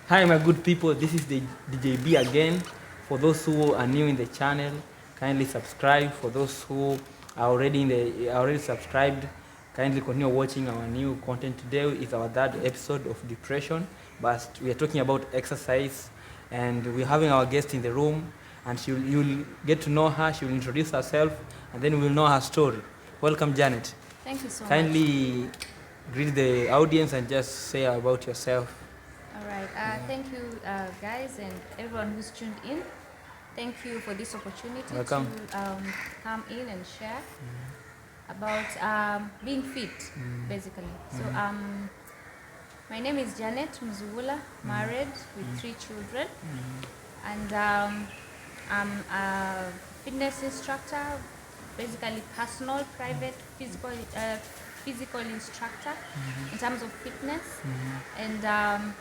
Hi, my good people. This is the DJ B again. For those who are new in the channel, kindly subscribe. For those who are already subscribed, kindly continue watching our new content. Today is our third episode of depression, but we are talking about exercise, and we're having our guest in the room, and you'll get to know her. She will introduce herself, and then we'll know her story. Welcome, Janet. Thank you so much. Kindly greet the audience and just say about yourself. All right. Thank you, guys, and everyone who's tuned in. Thank you for this opportunity Welcome. to come in and share about being fit, basically. So, my name is Janet Mzugula, married with 3 children, and I'm a fitness instructor, basically personal, private, physical instructor in terms of fitness, and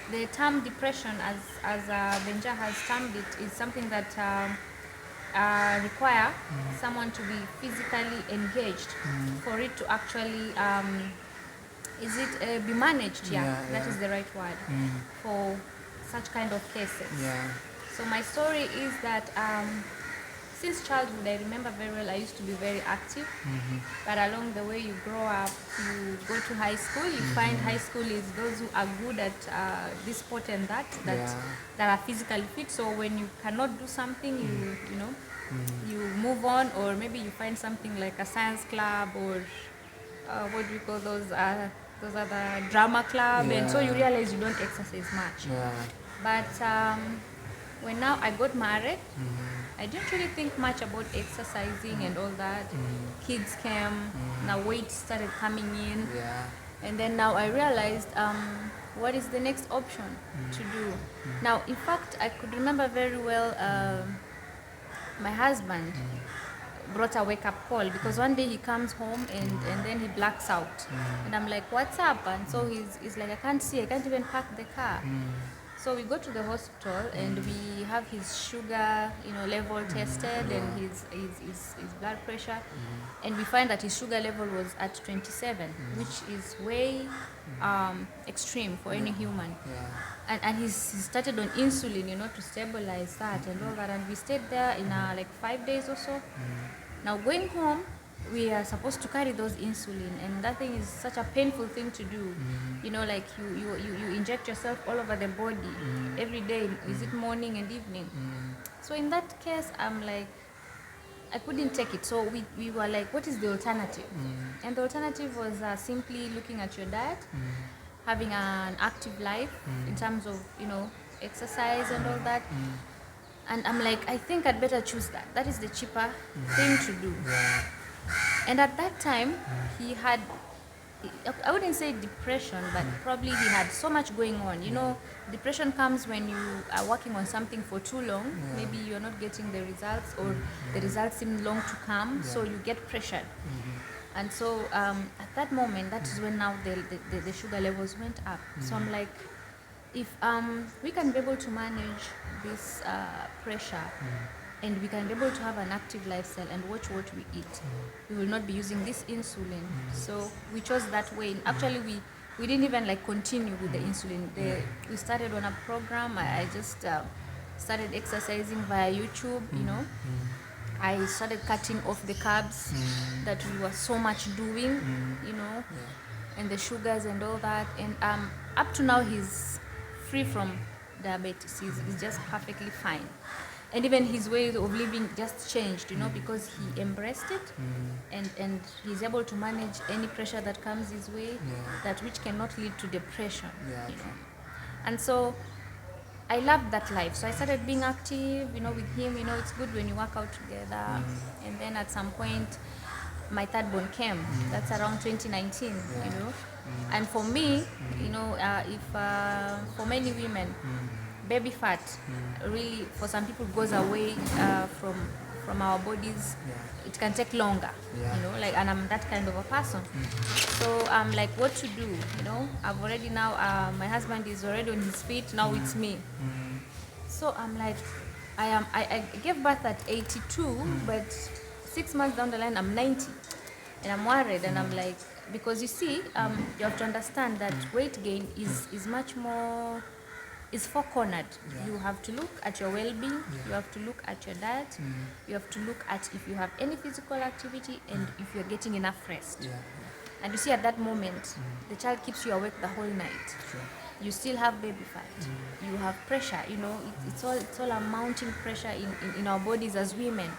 the term depression, as Benja has termed it, is something that require someone to be physically engaged for it to actually be managed. That is the right word for such kind of cases. So my story is that since childhood, I remember very well, I used to be very active, but along the way you grow up, you go to high school, you find high school is those who are good at this sport and that are physically fit. So when you cannot do something, you move on, or maybe you find something like a science club, or what do you call those other drama club, and so you realize you don't exercise much. But when now I got married, I didn't really think much about exercising and all that. Kids came, now weight started coming in, and then now I realized what is the next option to do. Now, in fact, I could remember very well my husband brought a wake-up call, because one day he comes home and then he blacks out, and I'm like, what's up? And so he's like, I can't even park the car. So we go to the hospital and we have his sugar, level tested, and his blood pressure, and we find that his sugar level was at 27, which is way extreme for any human. And he started on insulin, to stabilize that and all that, and we stayed there in like 5 days or so. Now going home, we are supposed to carry those insulin, and that thing is such a painful thing to do. Like you inject yourself all over the body every day. Is it morning and evening? So in that case, I'm like, I couldn't take it. So we were like, what is the alternative? And the alternative was simply looking at your diet, having an active life in terms of exercise and all that. And I'm like, I think I'd better choose that. That is the cheaper thing to do. And at that time, he had, I wouldn't say depression, but probably he had so much going on. Depression comes when you are working on something for too long. Maybe you're not getting the results, or the results seem long to come, so you get pressured. And so at that moment, that is when now the sugar levels went up. So I'm like, if we can be able to manage this pressure, and we can be able to have an active lifestyle and watch what we eat, we will not be using this insulin. So we chose that way. Actually, we didn't even continue with the insulin. We started on a program. I just started exercising via YouTube. I started cutting off the carbs that we were so much doing, and the sugars and all that. And up to now, he's free from diabetes. He's just perfectly fine. And even his way of living just changed, because he embraced it, and he's able to manage any pressure that comes his way, that which cannot lead to depression. And so I loved that life. So I started being active, with him. It's good when you work out together. And then at some point, my third born came. That's around 2019, And for me, if for many women, baby fat really, for some people, goes away from our bodies. It can take longer, and I'm that kind of a person. So I'm like, what to do? I've already now, my husband is already on his feet. Now it's me. So I'm like, I gave birth at 82, but 6 months down the line, I'm 90, and I'm worried, and I'm like, because you see, you have to understand that weight gain is much more is four-cornered. You have to look at your well-being, you have to look at your diet, you have to look at if you have any physical activity, and if you're getting enough rest. And you see, at that moment, the child keeps you awake the whole night. You still have baby fat. You have pressure. It's all a mounting pressure in our bodies as women.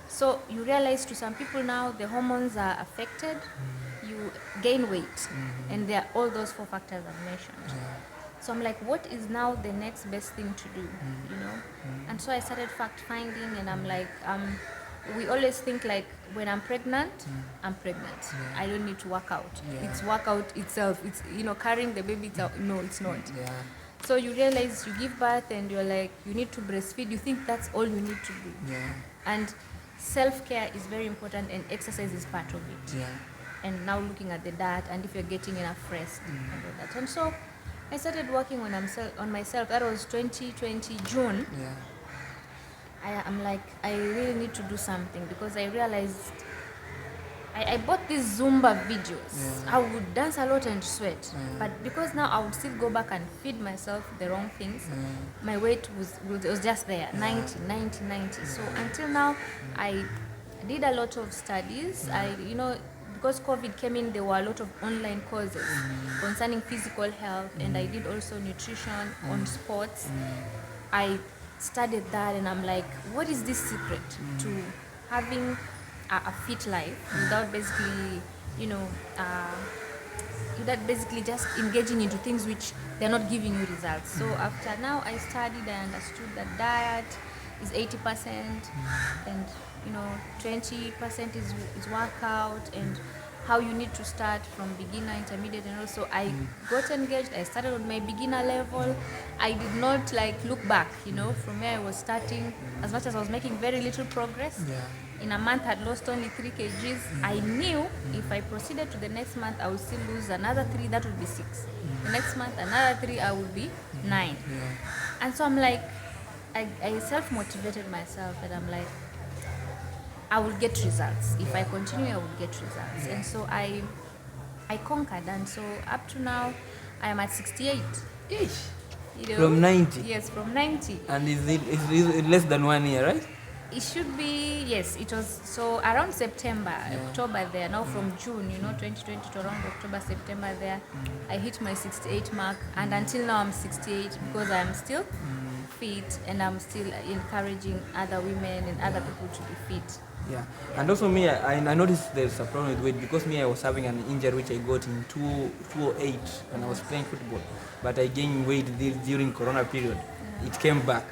So you realize, to some people now, the hormones are affected. You gain weight, and there are all those four factors I've mentioned. So I'm like, what is now the next best thing to do? And so I started fact finding, and I'm like, we always think like, when I'm pregnant, I'm pregnant. I don't need to work out. It's workout itself. It's carrying the baby itself. No, it's not. So you realize you give birth and you're like, you need to breastfeed. You think that's all you need to do. And self-care is very important, and exercise is part of it. And now looking at the diet, and if you're getting enough rest and all that. And so I started working on myself. That was 2020 June. I'm like, I really need to do something, because I realized I bought these Zumba videos. I would dance a lot and sweat, but because now I would still go back and feed myself the wrong things, my weight was just there, 90. So until now, I did a lot of studies. Because COVID came in, there were a lot of online courses concerning physical health, and I did also nutrition on sports. I studied that, and I'm like, what is this secret to having a fit life without basically, without basically just engaging into things which they're not giving you results. So after now I studied, I understood that diet is 80%, and 20% is workout, and how you need to start from beginner, intermediate, and also I got engaged. I started on my beginner level. I did not look back, from where I was starting. As much as I was making very little progress, in a month I had lost only 3 kgs. I knew if I proceeded to the next month, I would still lose another 3, that would be 6. The next month, another 3, I would be 9. And so I'm like, I self-motivated myself, and I'm like, I will get results. If I continue, I will get results. And so I conquered, and so up to now, I am at 68. From 90? Yes, from 90. And is it less than 1 year, right? It should be, yes, it was, so around September, October there, now from June, 2020 to around October, September there, I hit my 68 mark, and until now I'm 68, because I'm still fit, and I'm still encouraging other women and other people to be fit. And also me, I noticed there's a problem with weight, because me, I was having an injury which I got in 2008 when I was playing football, but I gained weight during Corona period. It came back,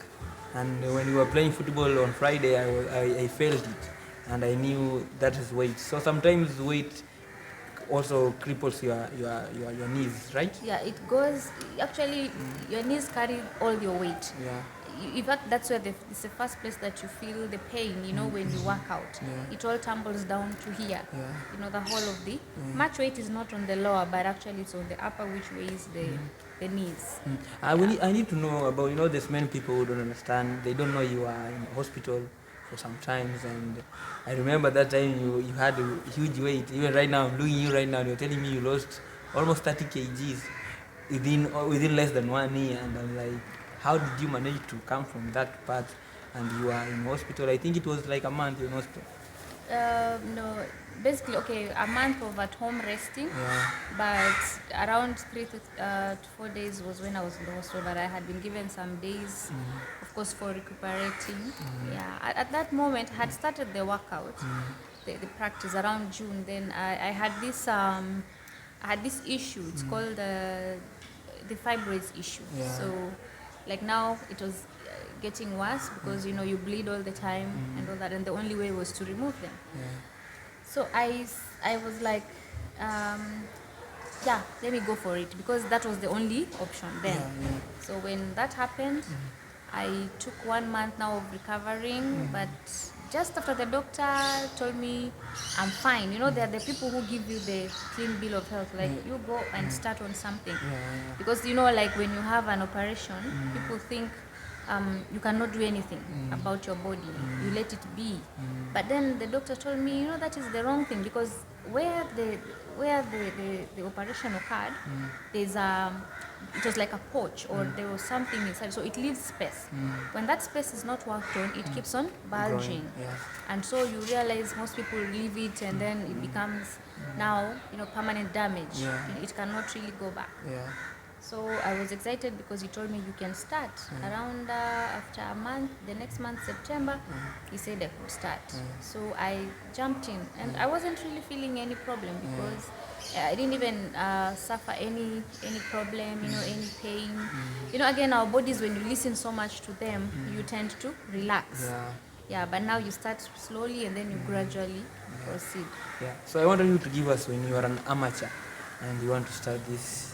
and when we were playing football on Friday, I felt it, and I knew that is weight. So sometimes weight also cripples your knees, right? Yeah, it goes, actually, your knees carry all your weight. In fact, that's where it's the first place that you feel the pain, when you work out. It all tumbles down to here, the whole of the, much weight is not on the lower, but actually it's on the upper, which weighs the knees. I need to know about, there's many people who don't understand. They don't know you are in hospital for some times, and I remember that time you had a huge weight. Even right now, I'm looking at you right now, you're telling me you lost almost 30 kgs within less than 1 year, and I'm like, how did you manage to come from that part, and you are in hospital? I think it was like a month in hospital. No, basically, okay, a month of at home resting, but around 3 to 4 days was when I was in the hospital, but I had been given some days, of course, for recuperating. At that moment, I had started the workout, the practice around June. Then I had this issue. It's called the fibroids issue. So like now it was getting worse, because you bleed all the time and all that, and the only way was to remove them. So I was like, let me go for it, because that was the only option then. So when that happened, I took 1 month now of recovering, but just after the doctor told me I'm fine, there are the people who give you the clean bill of health, like you go and start on something, because like when you have an operation, people think you cannot do anything about your body, you let it be. But then the doctor told me, that is the wrong thing, because where the operation occurred, there's it was like a porch, or there was something inside, so it leaves space. When that space is not worked on, it keeps on bulging. And so you realize most people leave it, and then it becomes now, permanent damage. It cannot really go back. So I was excited because he told me you can start around after a month, the next month, September. He said I could start. So I jumped in, and I wasn't really feeling any problem because I didn't even suffer any problem, any pain. Again, our bodies, when you listen so much to them, you tend to relax. But now you start slowly, and then you gradually proceed. So I wanted you to give us, when you are an amateur and you want to start these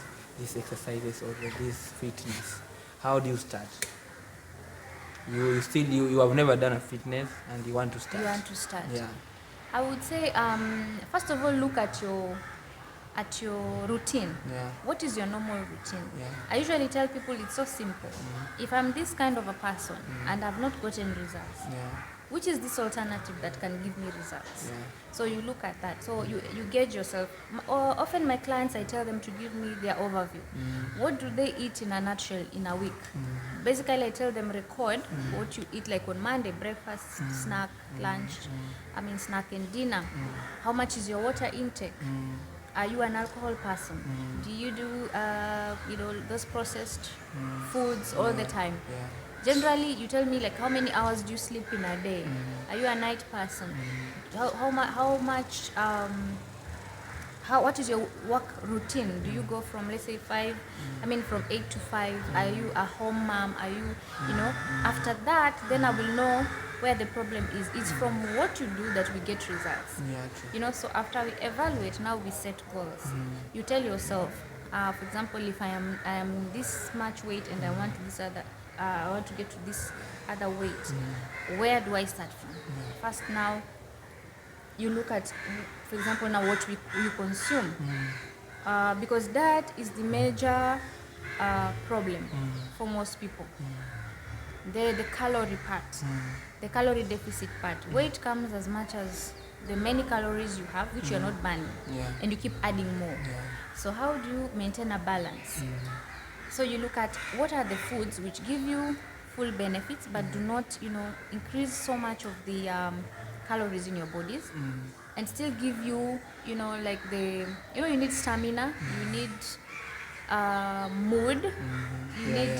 exercises or this fitness, how do you start? You have never done a fitness and you want to start. I would say, first of all, look at your routine. What is your normal routine? I usually tell people it's so simple. If I'm this kind of a person and I've not gotten results, which is this alternative that can give me results? So you look at that. So you gauge yourself. Often my clients, I tell them to give me their overview. What do they eat in a nutshell in a week? Basically, I tell them record what you eat, like on Monday, breakfast, snack, lunch, snack and dinner. How much is your water intake? Are you an alcohol person? Do you do those processed foods all the time? Generally, you tell me, like, how many hours do you sleep in a day? Are you a night person? What is your work routine? Do you go from, let's say, from 8 to 5? Are you a home mom? Are you, after that, then I will know where the problem is. It's from what you do that we get results. So after we evaluate, now we set goals. You tell yourself, for example, if I am this much weight and I want to get to this other weight, where do I start from? First, now you look at, for example, now what we consume, because that is the major problem for most people. The calorie part, the calorie deficit part. Weight comes as much as the many calories you have, which you're not burning, and you keep adding more. So how do you maintain a balance? So you look at what are the foods which give you full benefits but do not, increase so much of the calories in your bodies, and still give you, like you need stamina, you need mood, you need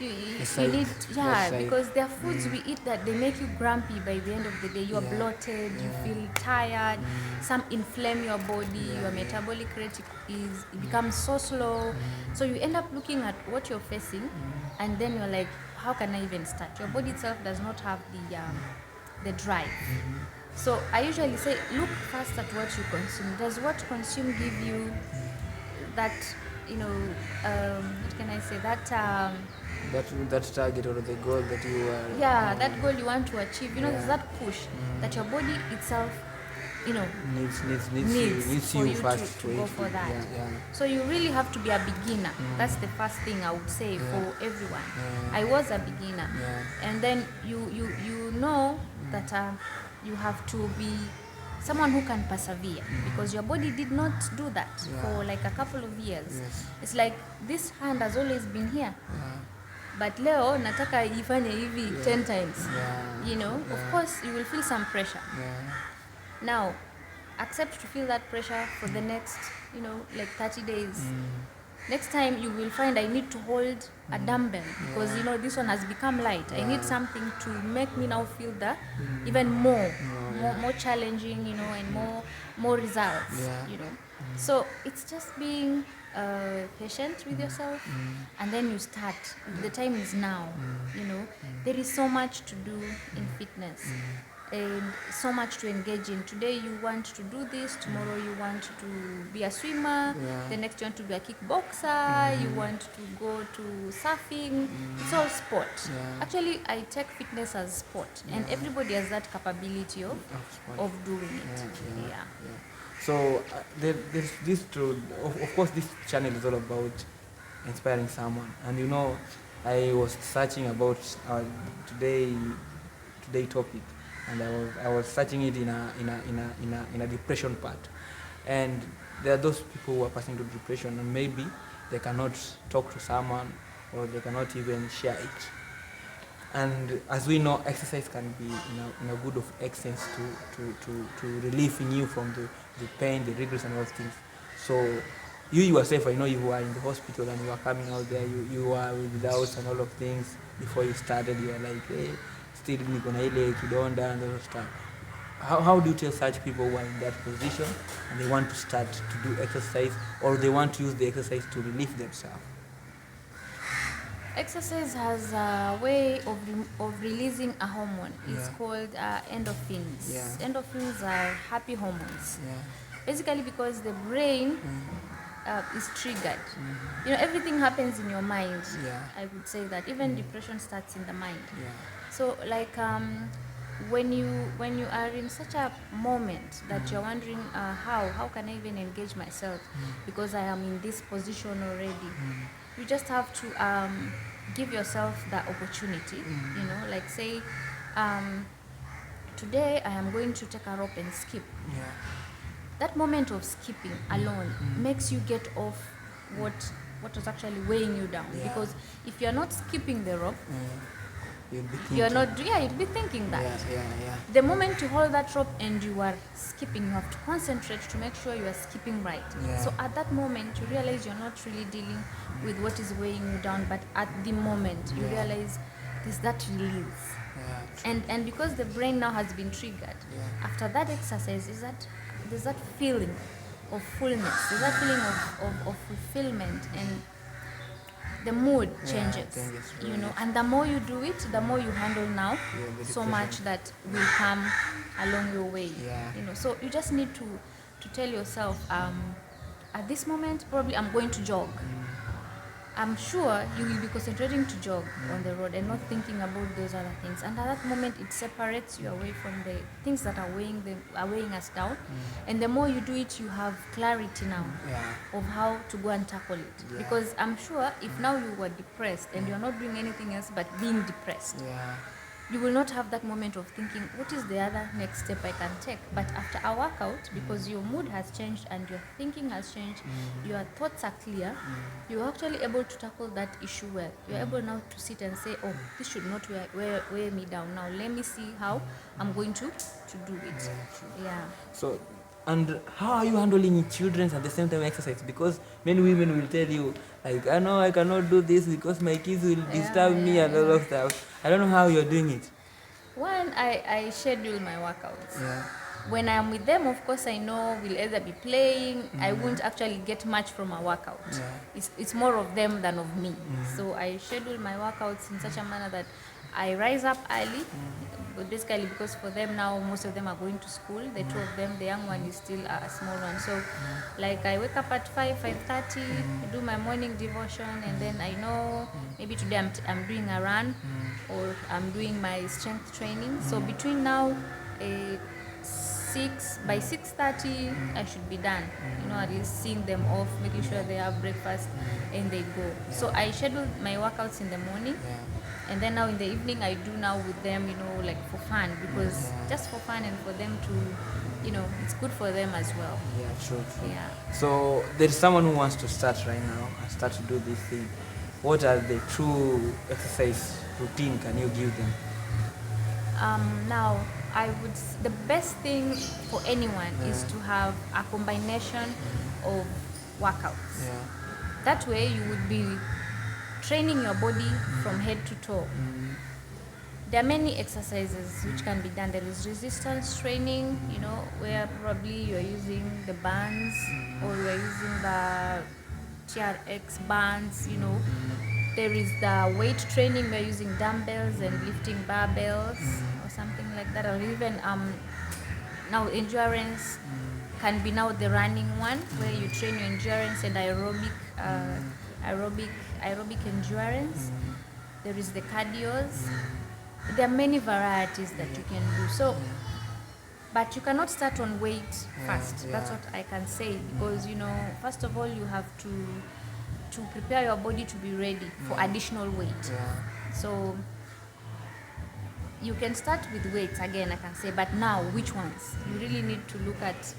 because there are foods we eat that they make you grumpy by the end of the day. You are bloated, you feel tired, some inflame your body, your metabolic rate it becomes so slow. So you end up looking at what you're facing, and then you're like, how can I even start? Your body itself does not have the drive. So I usually say, look first at what you consume. Does what you consume give you that, what can I say, that target or the goal that you are... that goal you want to achieve. There's that push that your body itself, needs for you first to go for that. So you really have to be a beginner. That's the first thing I would say for everyone. I was a beginner, and then you know that you have to be someone who can persevere, because your body did not do that for like a couple of years. It's like this hand has always been here, but leo nataka ifanye hivi 10 times. Of course you will feel some pressure. Now accept to feel that pressure for the next like 30 days. Next time you will find I need to hold a dumbbell because this one has become light. I need something to make me now feel that even more challenging, and more results. So it's just being patient with yourself, and then you start. The time is now. There is so much to do in fitness. And so much to engage in. Today you want to do this, tomorrow you want to be a swimmer, the next you want to be a kickboxer, you want to go to surfing. It's all sport. Actually, I take fitness as sport, and everybody has that capability of doing it. So there's this truth. Of course, this channel is all about inspiring someone, and I was searching about today topic, and I was searching it in a depression part, and there are those people who are passing through depression, and maybe they cannot talk to someone, or they cannot even share it. And as we know, exercise can be in a good of essence to relieving you from the pain, the regrets, and all things. So you yourself, I know you were in the hospital and you were coming out there, you were with doubts and all of things. Before you started, you were like, hey, still niko na ile kidonda and all stuff. How do you tell such people who are in that position and they want to start to do exercise, or they want to use the exercise to relieve themselves? Exercise has a way of releasing a hormone. It's called endorphins. Endorphins are happy hormones. Basically because the brain is triggered. Everything happens in your mind. I would say that even depression starts in the mind. So like when you are in such a moment that you're wondering how can I even engage myself because I am in this position already. You just have to give yourself that opportunity. Like say today I am going to take a rope and skip. That moment of skipping alone makes you get off what was actually weighing you down. Because if you're not skipping the rope, you'd be thinking that. The moment you hold that rope and you are skipping, you have to concentrate to make sure you are skipping right. So at that moment you realize you're not really dealing with what is weighing you down, but at the moment you realize there's that release. And because the brain now has been triggered, after that exercise there's that feeling of fullness, there's that feeling of fulfillment, and the mood changes, and the more you do it, the more you handle now so much that will come along your way. So you just need to tell yourself, at this moment probably I'm going to jog. I'm sure you will be concentrating to jog on the road and not thinking about those other things. And at that moment, it separates you away from the things that are weighing us down. And the more you do it, you have clarity now of how to go and tackle it. Because I'm sure if now you were depressed and you're not doing anything else but being depressed, you will not have that moment of thinking, what is the other next step I can take? But after a workout, because your mood has changed and your thinking has changed, your thoughts are clear, you're actually able to tackle that issue well. You're able now to sit and say, oh, this should not weigh me down. Now let me see how I'm going to do it. So, and how are you handling children at the same time exercise? Because many women will tell you, like, I know I cannot do this because my kids will disturb me and all of stuff. I don't know how you're doing it. One, I schedule my workouts. When I'm with them, of course, I know we'll either be playing. I won't actually get much from a workout. It's more of them than of me. So I schedule my workouts in such a manner that I rise up early, but basically because for them now, most of them are going to school. The two of them, the young one is still a small one. So like I wake up at 5:30, do my morning devotion, and then I know maybe today I'm doing a run or I'm doing my strength training. So between now, by 6:30 I should be done, at least seeing them off, making sure they have breakfast and they go. So I schedule my workouts in the morning, and then now in the evening I do now with them, like for fun, because just for fun and for them to, it's good for them as well. True. So there's someone who wants to start right now and start to do this thing. What are the true exercise routine can you give them? Now the best thing for anyone is to have a combination of workouts. That way you would be training your body from head to toe. There are many exercises which can be done. There is resistance training, where probably you're using the bands or you're using the TRX bands, There is the weight training, we're using dumbbells and lifting barbells or something like that. Or even now endurance can be now the running one, where you train your endurance and aerobic endurance. There is the cardios. There are many varieties that you can do. So, but you cannot start on weight first. That's what I can say, because first of all you have to prepare your body to be ready for additional weight. So you can start with weights again, I can say, but now which ones? You really need to look at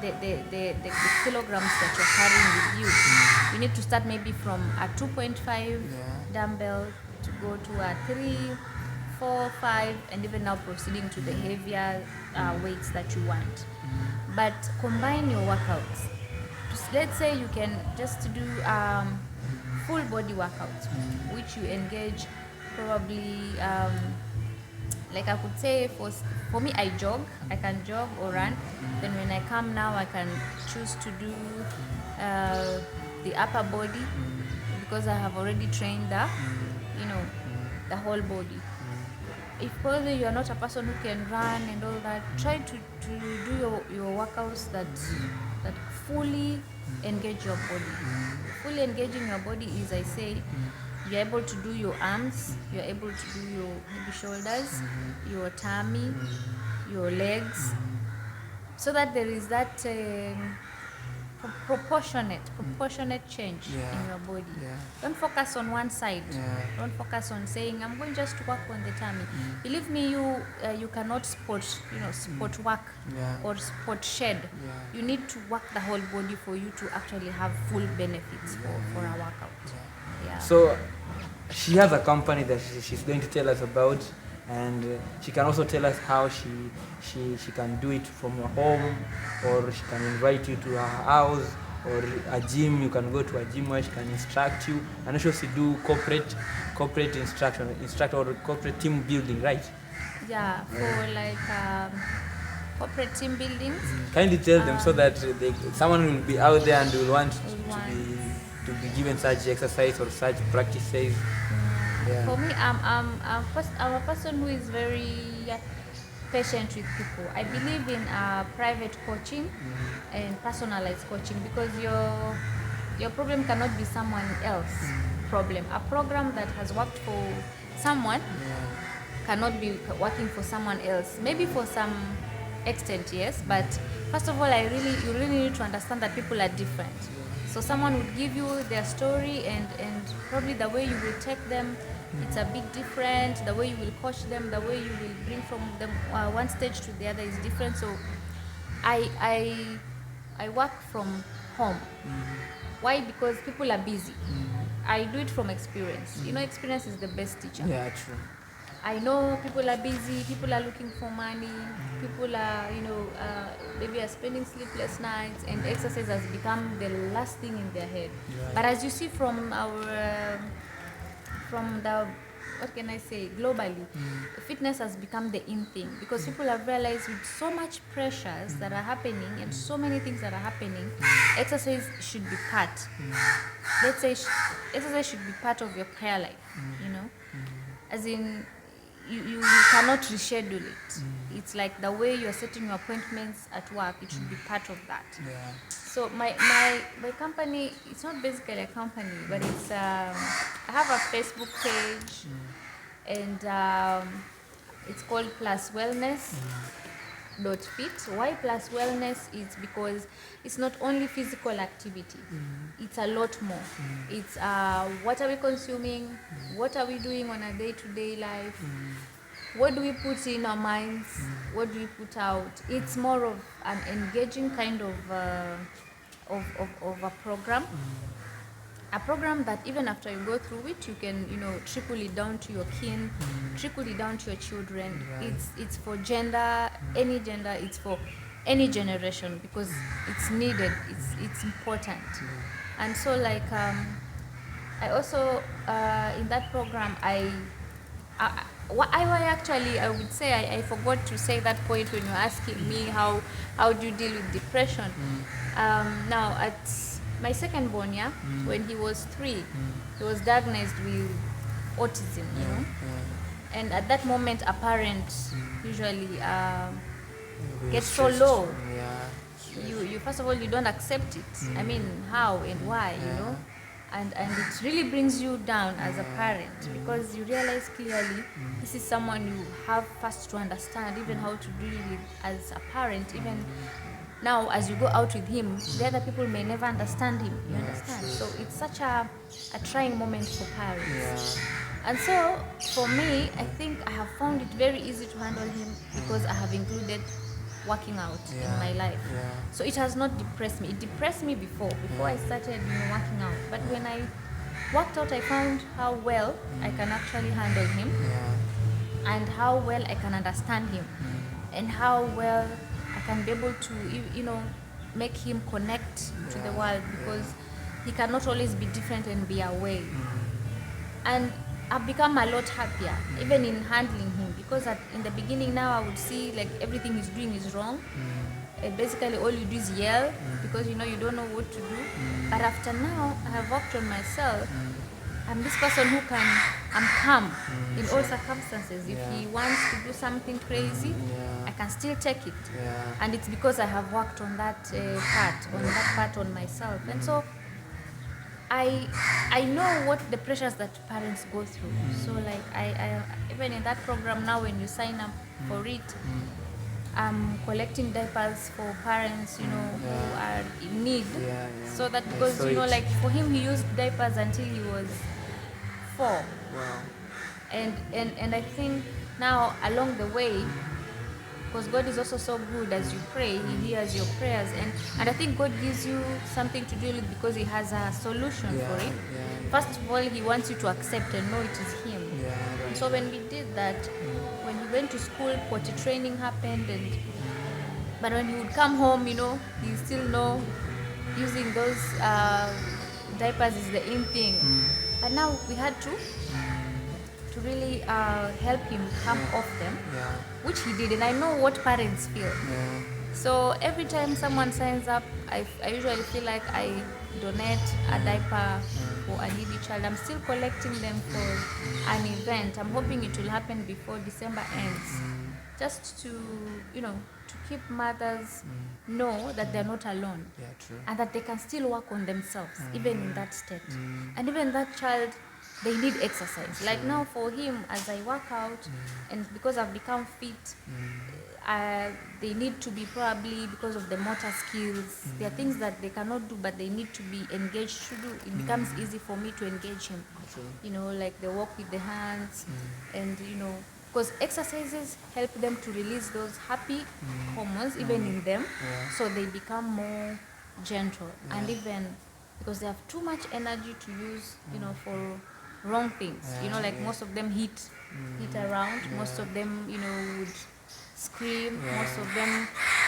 the kilograms that you're carrying with you. You need to start maybe from a 2.5 dumbbell to go to a 3, 4, 5, and even now proceeding to the heavier weights that you want. But combine your workouts. Let's say you can just do full body workouts, which you engage probably, like I could say for me, I jog. I can jog or run. Then when I come now, I can choose to do the upper body, because I have already trained the whole body. If probably you are not a person who can run and all that, try to do your workouts that fully engage your body. Fully engaging your body is, I say, you're able to do your arms, you're able to do your maybe shoulders, your tummy, your legs, so that there is that proportionate change in your body. Don't focus on one side. Don't focus on saying, I'm going just to work on the tummy. Believe me, you cannot sport work or sport shed. You need to work the whole body for you to actually have full benefits for a workout. So she has a company that she's going to tell us about, and she can also tell us how she can do it from your home, or she can invite you to her house, or a gym. You can go to a gym where she can instruct you, and also she do corporate instruction or corporate team building, right? Yeah, for like corporate team buildings. Kindly tell them so that someone will be out there and will want to be given such exercise or such practices. For me, I'm a person who is very patient with people. I believe in private coaching and personalized coaching, because your problem cannot be someone else's problem. A program that has worked for someone cannot be working for someone else. Maybe for some extent, yes, but first of all, you really need to understand that people are different. So someone would give you their story, and probably the way you will take them, it's a bit different. The way you will coach them, the way you will bring from them one stage to the other is different. So I work from home. Why? Because people are busy. I do it from experience. Experience is the best teacher. Yeah, true. I know people are busy, people are looking for money, people are, maybe are spending sleepless nights, and exercise has become the last thing in their head. But as you see from what can I say, globally, fitness has become the in thing, because people have realized with so much pressures that are happening and so many things that are happening, exercise should be part. Let's say exercise should be part of your prayer life, as in, you cannot reschedule it. It's like the way you're setting your appointments at work, it should be part of that. So my company, it's not basically a company, but it's I have a Facebook page, and it's called Plus Wellness. .fit. Why Plus Wellness? Is because it's not only physical activity, it's a lot more. It's what are we consuming, what are we doing on a day-to-day life, what do we put in our minds, what do we put out. It's more of an engaging kind of a program. A program that even after you go through it, you can, trickle it down to your kin, trickle it down to your children. It's for gender, any gender, it's for any generation, because it's needed, it's important. And so like, I also, in that program, I would say I forgot to say that point when you were asking me how do you deal with depression. Now at my second born, when he was 3, he was diagnosed with autism, and at that moment a parent usually gets so low. You first of all, you don't accept it. I mean, how and why, and it really brings you down as a parent, because you realize clearly this is someone you have first to understand even how to deal with as a parent. Even now, as you go out with him, the other people may never understand him. You understand? So it's such a trying moment for parents. And so, for me, I think I have found it very easy to handle him, because I have included working out in my life. So it has not depressed me. It depressed me before I started working out. But when I worked out, I found how well I can actually handle him, and how well I can understand him, and how well I can be able to make him connect to the world, because he cannot always be different and be away. And I've become a lot happier, even in handling him, because in the beginning now I would see like everything he's doing is wrong. Basically all you do is yell because you don't know what to do. But after now I have worked on myself. I'm this person I'm calm in all circumstances. If he wants to do something crazy, I can still take it. And it's because I have worked on that part on myself. And so I know what the pressures that parents go through. So like I even in that program now, when you sign up for it, I'm collecting diapers for parents, who are in need. So that because like for him, he used diapers until he was 4. Wow. And I think now along the way, because God is also so good, as you pray, He hears your prayers, and I think God gives you something to deal with because He has a solution for it. First of all, He wants you to accept and know it is Him. So when we did that, when we went to school, potty training happened, but when he would come home, he still know using those diapers is the in thing. But now we had to really help him come off them, which he did, and I know what parents feel. So every time someone signs up, I usually feel like I donate a diaper for a needy child. I'm still collecting them for an event. I'm hoping it will happen before December ends, just to to keep mothers know that they're not alone, and that they can still work on themselves even in that state. And even that child, they need exercise. Like now for him, as I work out, and because I've become fit, they need to be, probably because of the motor skills, there are things that they cannot do but they need to be engaged to do. It becomes easy for me to engage him, like the walk with the hands, and because exercises help them to release those happy hormones even in them, so they become more gentle. And even because they have too much energy to use for wrong things, like most of them hit around, most of them would scream, most of them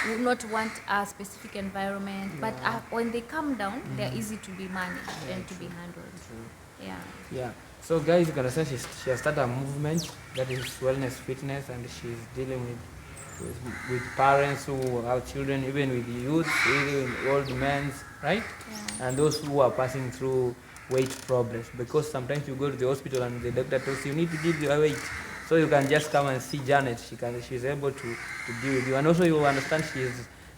would not want a specific environment, but when they calm down, they're easy to be managed and to be handled. So guys, you can say she has started a movement that is wellness fitness, and she's dealing with parents who have children, even with youth, even with old men, right? And those who are passing through weight problems, because sometimes you go to the hospital and the doctor tells you need to give your weight, so you can just come and see Janet. She's able to deal with you. And also you understand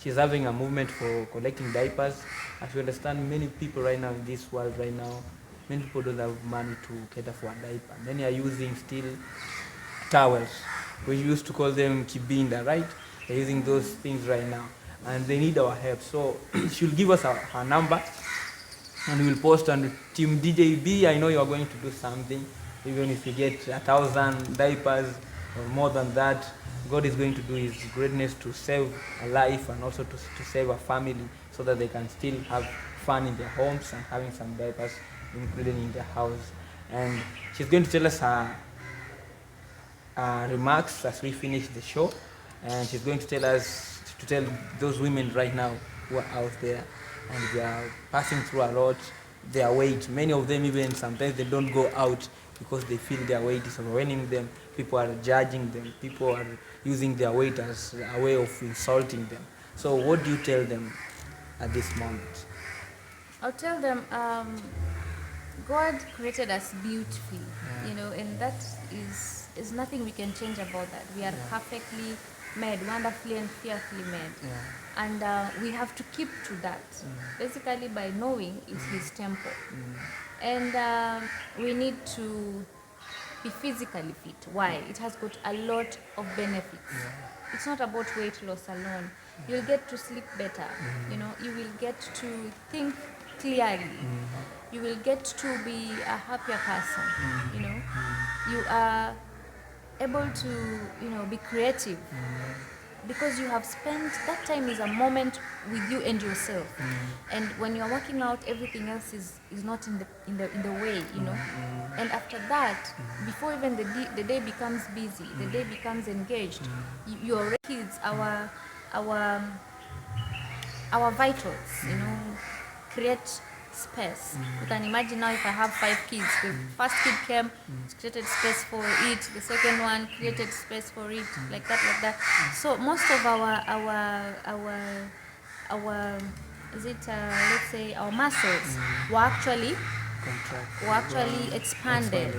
she's having a movement for collecting diapers. As you understand, many people right now in this world right now, many people don't have money to cater for a diaper. Many are using still towels. We used to call them kibinda, right? They're using those things right now, and they need our help. So she'll give us her number, and we'll post on Team DJB. I know you are going to do something, even if you get 1,000 diapers or more than that. God is going to do His greatness to save a life, and also to save a family, so that they can still have fun in their homes and having some diapers included in their house. And she's going to tell us her remarks as we finish the show, and she's going to tell those women right now who are out there and they are passing through a lot, their weight. Many of them, even sometimes they don't go out because they feel their weight is overwhelming them. People are judging them. People are using their weight as a way of insulting them. So what do you tell them at this moment? I'll tell them God created us beautifully, and that is nothing we can change about that. We are perfectly made, wonderfully and fearfully made. And we have to keep to that, basically by knowing it's His temple. And we need to be physically fit. Why? It has got a lot of benefits. It's not about weight loss alone. You'll get to sleep better. You will get to think clearly. You will get to be a happier person. You are able to be creative. because you have spent that time is a moment with you and yourself. And when you're working out, everything else is not in the way, you know. And after that, before even the day becomes busy, the day becomes engaged, your kids, our vitals, you know, create space. You can imagine now if I have 5 kids. The first kid came, created space for it. The second one created space for it, like that. So most of our is it let's say our muscles were actually expanded.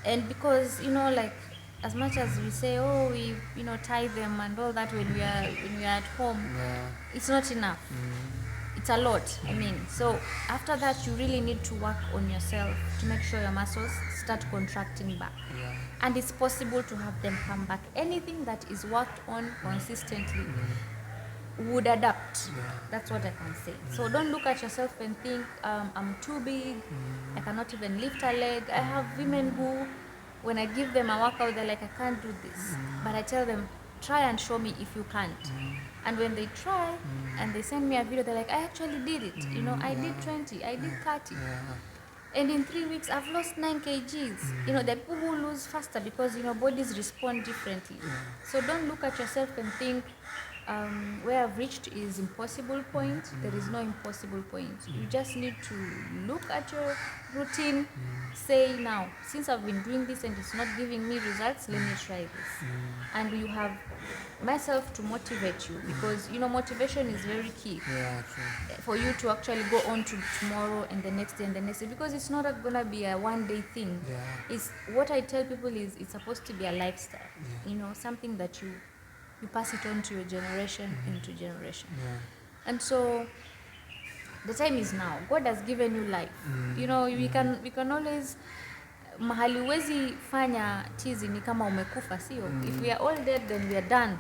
And because, you know, like, as much as we say, oh, we, you know, tie them and all that when we are at home, it's not enough. It's a lot. I mean, so after that, you really need to work on yourself to make sure your muscles start contracting back. And it's possible to have them come back. Anything that is worked on consistently would adapt. That's what I can say. So don't look at yourself and think, I'm too big, I cannot even lift a leg. I have women who, when I give them a workout, they're like, I can't do this. But I tell them, try and show me if you can't. And when they try and they send me a video, they're like, I actually did it. You know, I did 20, I did 30. And in 3 weeks, I've lost 9 kgs. You know, the people who lose faster because, you know, bodies respond differently. So don't look at yourself and think, where I've reached is impossible point. There is no impossible point. You just need to look at your routine, say, now, since I've been doing this and it's not giving me results, let me try this. And you have myself to motivate you, because, you know, motivation is very key for you to actually go on to tomorrow and the next day and the next day, because it's not gonna be a one-day thing. It's what I tell people is it's supposed to be a lifestyle. You know, something that you pass it on to your generation into generation. And so the time is now. God has given you life. You know, we can always, mahali huwezi fanya tizi ni kama umekufa, sio? If we are all dead, then we are done.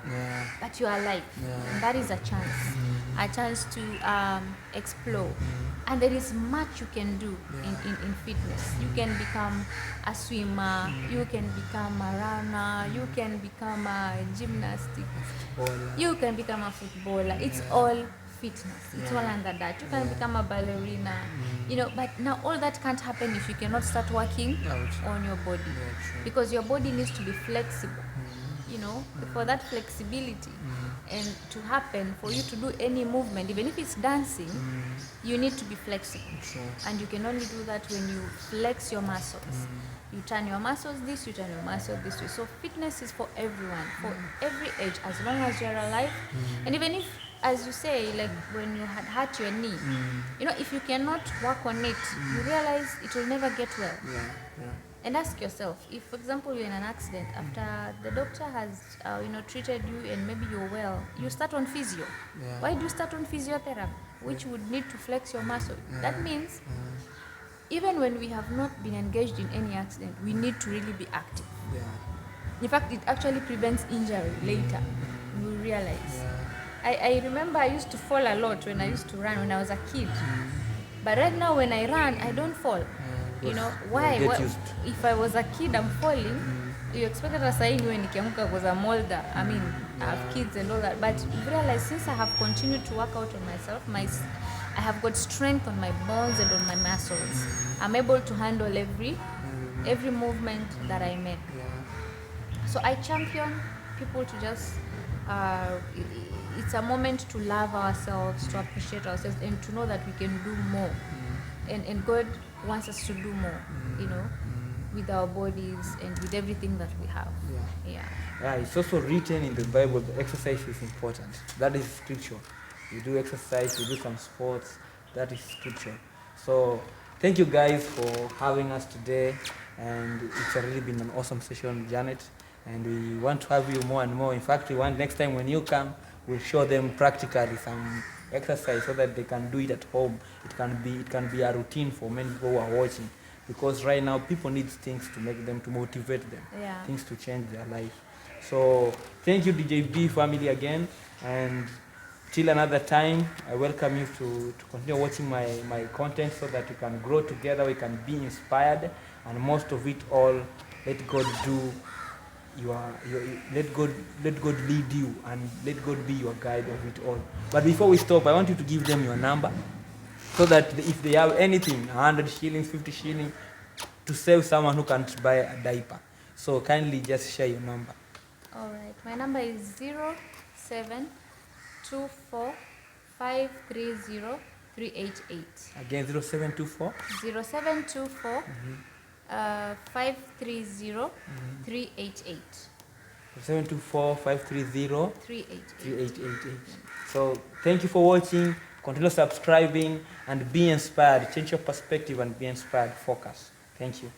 But you are alive. And that is a chance to explore. And there is much you can do in fitness. You can become a swimmer, you can become a runner, you can become a gymnastic, you can become a footballer. It's all fitness. It's all under that. You can become a ballerina, you know, but now all that can't happen if you cannot start working on your body, because your body needs to be flexible. You know, for that flexibility and to happen, for you to do any movement, even if it's dancing, you need to be flexible. And you can only do that when you flex your muscles. You turn your muscles this, you turn your muscles this way. So fitness is for everyone, for every age, as long as you're alive. And even if, as you say, like when you had hurt your knee, you know, if you cannot work on it, you realize it will never get well. And ask yourself, if, for example, you're in an accident, after the doctor has, you know, treated you and maybe you're well, you start on physio. Why do you start on physiotherapy, which would need to flex your muscle? That means even when we have not been engaged in any accident, we need to really be active. In fact, it actually prevents injury later. You realize. I remember I used to fall a lot when I used to run when I was a kid. But right now when I run, I don't fall. You know, why? If I was a kid, I'm falling. You expected a sign when nikiamka was a molder. I mean, I have kids and all that. But you realize, since I have continued to work out on myself, I have got strength on my bones and on my muscles. I'm able to handle every movement that I make. So I champion people to just, it's a moment to love ourselves, to appreciate ourselves, and to know that we can do more. And God wants us to do more, you know, with our bodies and with everything that we have. It's also written in the Bible that exercise is important. That is scripture. You do exercise, you do some sports, that is scripture. So thank you guys for having us today, and it's really been an awesome session, Janet, and we want to have you more and more. In fact, we want next time when you come, we'll show them practically some exercise so that they can do it at home. It can be a routine for many people who are watching, because right now people need things to make them, to motivate them, things to change their life. So thank you, DJB family, again, and till another time, I welcome you to continue watching my content so that we can grow together, we can be inspired, and most of it all, let God do let God lead you, and let God be your guide of it all. But before we stop, I want you to give them your number, so that if they have anything, 100 shillings, 50 shillings, to save someone who can't buy a diaper. So kindly just share your number. All right, my number is 0724 530 388. Again, 0724 0724 530 388. 724 530 388. 3888. So thank you for watching. Continue subscribing and be inspired. Change your perspective and be inspired. Focus. Thank you.